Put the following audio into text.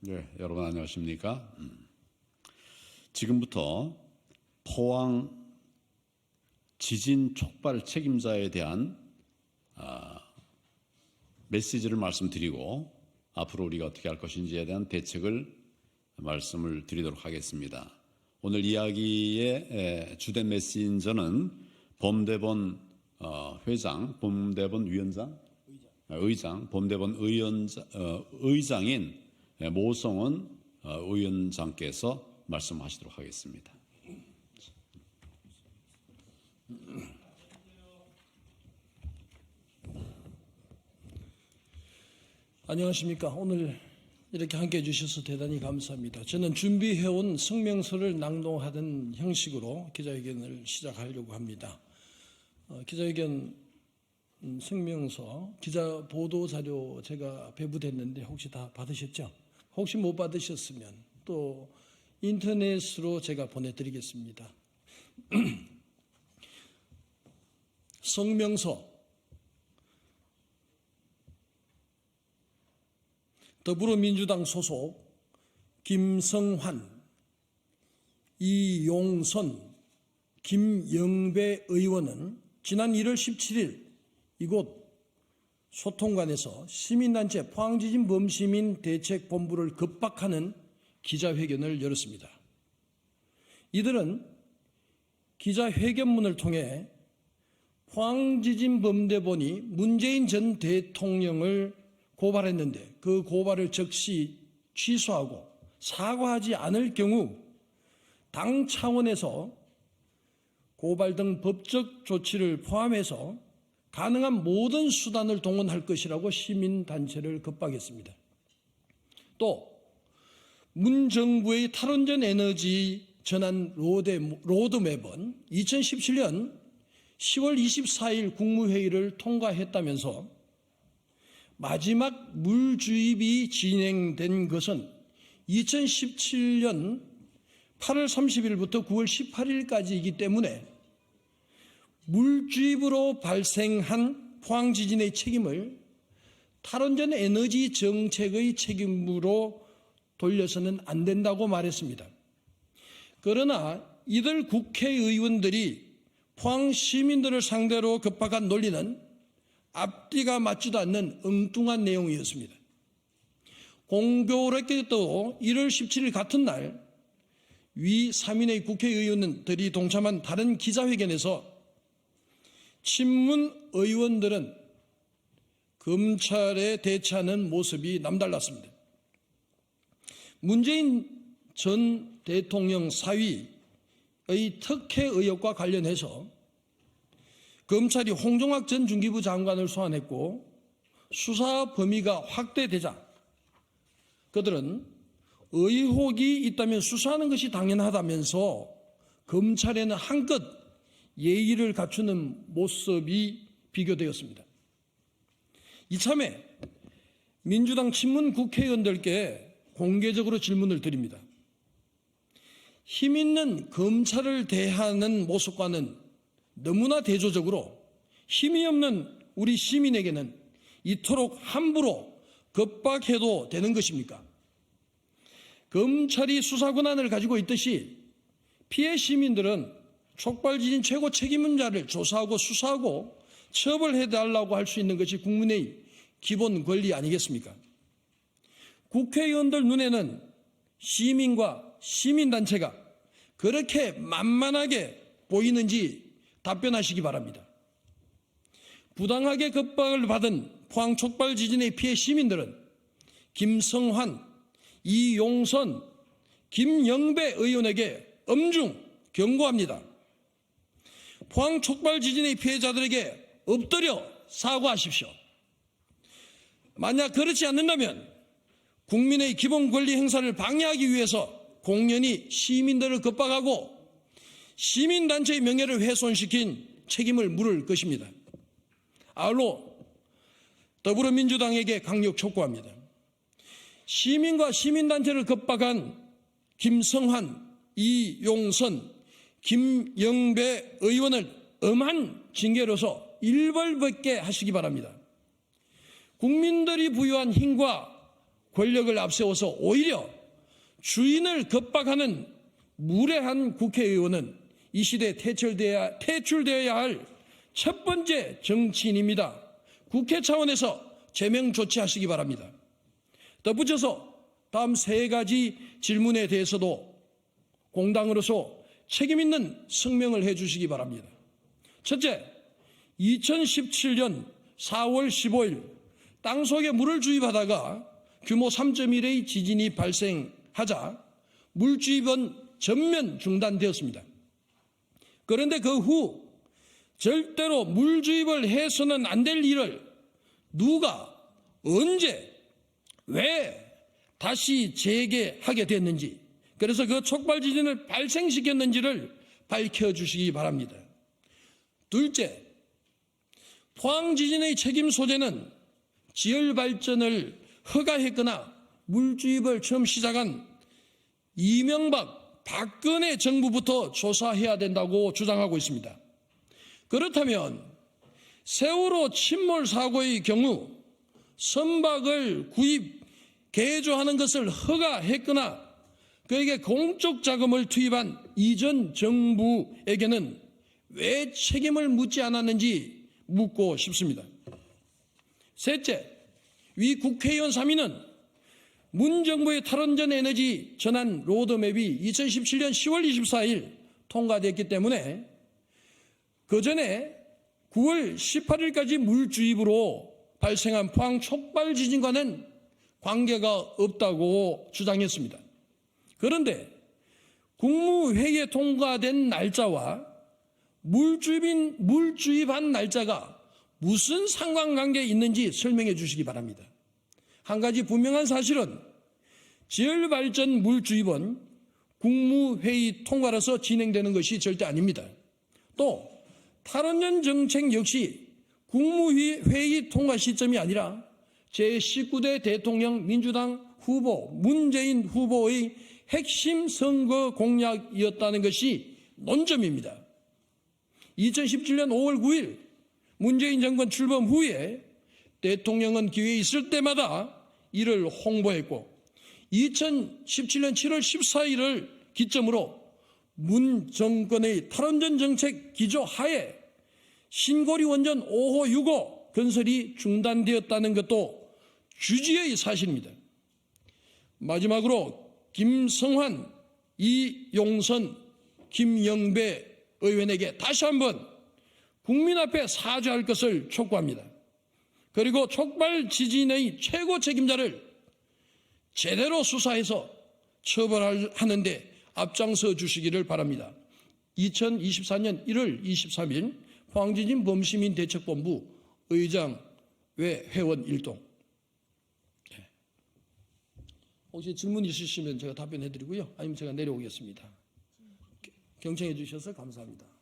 네, 여러분 안녕하십니까? 지금부터 포항 지진 촉발 책임자에 대한 메시지를 말씀드리고 앞으로 우리가 어떻게 할 것인지에 대한 대책을 말씀을 드리도록 하겠습니다. 오늘 이야기의 주된 메신저는 범대본 회장, 범대본 위원장, 범대본 의장인 모성원 의원장께서 말씀하시도록 하겠습니다. 안녕하십니까. 오늘 이렇게 함께해 주셔서 대단히 감사합니다. 저는 준비해온 성명서를 낭독하던 형식으로 기자회견을 시작하려고 합니다. 기자회견 성명서, 기자 보도자료 제가 배부됐는데 혹시 다 받으셨죠? 혹시 못 받으셨으면 또 인터넷으로 제가 보내드리겠습니다. 성명서 더불어민주당 소속 김성환, 이용선, 김영배 의원은 지난 1월 17일 이곳 소통관에서 시민단체 포항지진 범시민 대책본부를 급박하는 기자회견을 열었습니다. 이들은 기자회견문을 통해 포항지진 범대본이 문재인 전 대통령을 고발했는데 그 고발을 즉시 취소하고 사과하지 않을 경우 당 차원에서 고발 등 법적 조치를 포함해서 가능한 모든 수단을 동원할 것이라고 시민단체를 급박했습니다. 또 문 정부의 탈원전 에너지 전환 로드맵은 2017년 10월 24일 국무회의를 통과했다면서 마지막 물 주입이 진행된 것은 2017년 8월 30일부터 9월 18일까지이기 때문에 물 주입으로 발생한 포항 지진의 책임을 탈원전 에너지 정책의 책임으로 돌려서는 안 된다고 말했습니다. 그러나 이들 국회의원들이 포항 시민들을 상대로 급박한 논리는 앞뒤가 맞지도 않는 엉뚱한 내용이었습니다. 공교롭게도 1월 17일 같은 날 위 3인의 국회의원들이 동참한 다른 기자회견에서 친문 의원들은 검찰에 대처하는 모습이 남달랐습니다. 문재인 전 대통령 사위의 특혜 의혹과 관련해서 검찰이 홍종학 전 중기부 장관을 소환했고 수사 범위가 확대되자 그들은 의혹이 있다면 수사하는 것이 당연하다면서 검찰에는 한껏 예의를 갖추는 모습이 비교되었습니다. 이참에 민주당 친문 국회의원들께 공개적으로 질문을 드립니다. 힘 있는 검찰을 대하는 모습과는 너무나 대조적으로 힘이 없는 우리 시민에게는 이토록 함부로 겁박해도 되는 것입니까? 검찰이 수사 권한을 가지고 있듯이 피해 시민들은 촉발지진 최고 책임자를 조사하고 수사하고 처벌해달라고 할 수 있는 것이 국민의 기본 권리 아니겠습니까? 국회의원들 눈에는 시민과 시민단체가 그렇게 만만하게 보이는지 답변하시기 바랍니다. 부당하게 겁박을 받은 포항 촉발 지진의 피해 시민들은 김성환, 이용선, 김영배 의원에게 엄중 경고합니다. 포항 촉발 지진의 피해자들에게 엎드려 사과하십시오. 만약 그렇지 않는다면 국민의 기본 권리 행사를 방해하기 위해서 공연히 시민들을 겁박하고 시민단체의 명예를 훼손시킨 책임을 물을 것입니다. 아울러 더불어민주당에게 강력 촉구합니다. 시민과 시민단체를 겁박한 김성환, 이용선, 김영배 의원을 엄한 징계로서 일벌백계 하시기 바랍니다. 국민들이 부여한 힘과 권력을 앞세워서 오히려 주인을 겁박하는 무례한 국회의원은 이 시대에 퇴출되어야 할 첫 번째 정치인입니다. 국회 차원에서 제명 조치하시기 바랍니다. 덧붙여서 다음 세 가지 질문에 대해서도 공당으로서 책임 있는 성명을 해 주시기 바랍니다. 첫째, 2017년 4월 15일 땅속에 물을 주입하다가 규모 3.1의 지진이 발생하자 물 주입은 전면 중단되었습니다. 그런데 그 후 절대로 물 주입을 해서는 안 될 일을 누가 언제 왜 다시 재개하게 됐는지, 그래서 그 촉발 지진을 발생시켰는지를 밝혀주시기 바랍니다. 둘째, 포항 지진의 책임 소재는 지열 발전을 허가했거나 물 주입을 처음 시작한 이명박, 박근혜 정부부터 조사해야 된다고 주장하고 있습니다. 그렇다면 세월호 침몰 사고의 경우 선박을 구입, 개조하는 것을 허가했거나 그에게 공적 자금을 투입한 이전 정부에게는 왜 책임을 묻지 않았는지 묻고 싶습니다. 셋째, 위 국회의원 3인은 문 정부의 탈원전 에너지 전환 로드맵이 2017년 10월 24일 통과됐기 때문에 그 전에 9월 18일까지 물 주입으로 발생한 포항 촉발 지진과는 관계가 없다고 주장했습니다. 그런데 국무회의에 통과된 날짜와 물 주입한 날짜가 무슨 상관관계가 있는지 설명해 주시기 바랍니다. 한 가지 분명한 사실은 지열발전 물 주입은 국무회의 통과라서 진행되는 것이 절대 아닙니다. 또 탈원전 정책 역시 국무회의 통과 시점이 아니라 제19대 대통령 민주당 후보 문재인 후보의 핵심 선거 공약이었다는 것이 논점입니다. 2017년 5월 9일 문재인 정권 출범 후에 대통령은 기회에 있을 때마다 이를 홍보했고 2017년 7월 14일을 기점으로 문 정권의 탈원전 정책 기조 하에 신고리 원전 5호 6호 건설이 중단되었다는 것도 주지의 사실입니다. 마지막으로 김성환, 이용선, 김영배 의원에게 다시 한번 국민 앞에 사죄할 것을 촉구합니다. 그리고 촉발 지진의 최고 책임자를 제대로 수사해서 처벌하는 데 앞장서 주시기를 바랍니다. 2024년 1월 23일 포항지진 범시민 대책본부 의장 외 회원 일동. 혹시 질문 있으시면 제가 답변해 드리고요. 아니면 제가 내려오겠습니다. 경청해 주셔서 감사합니다.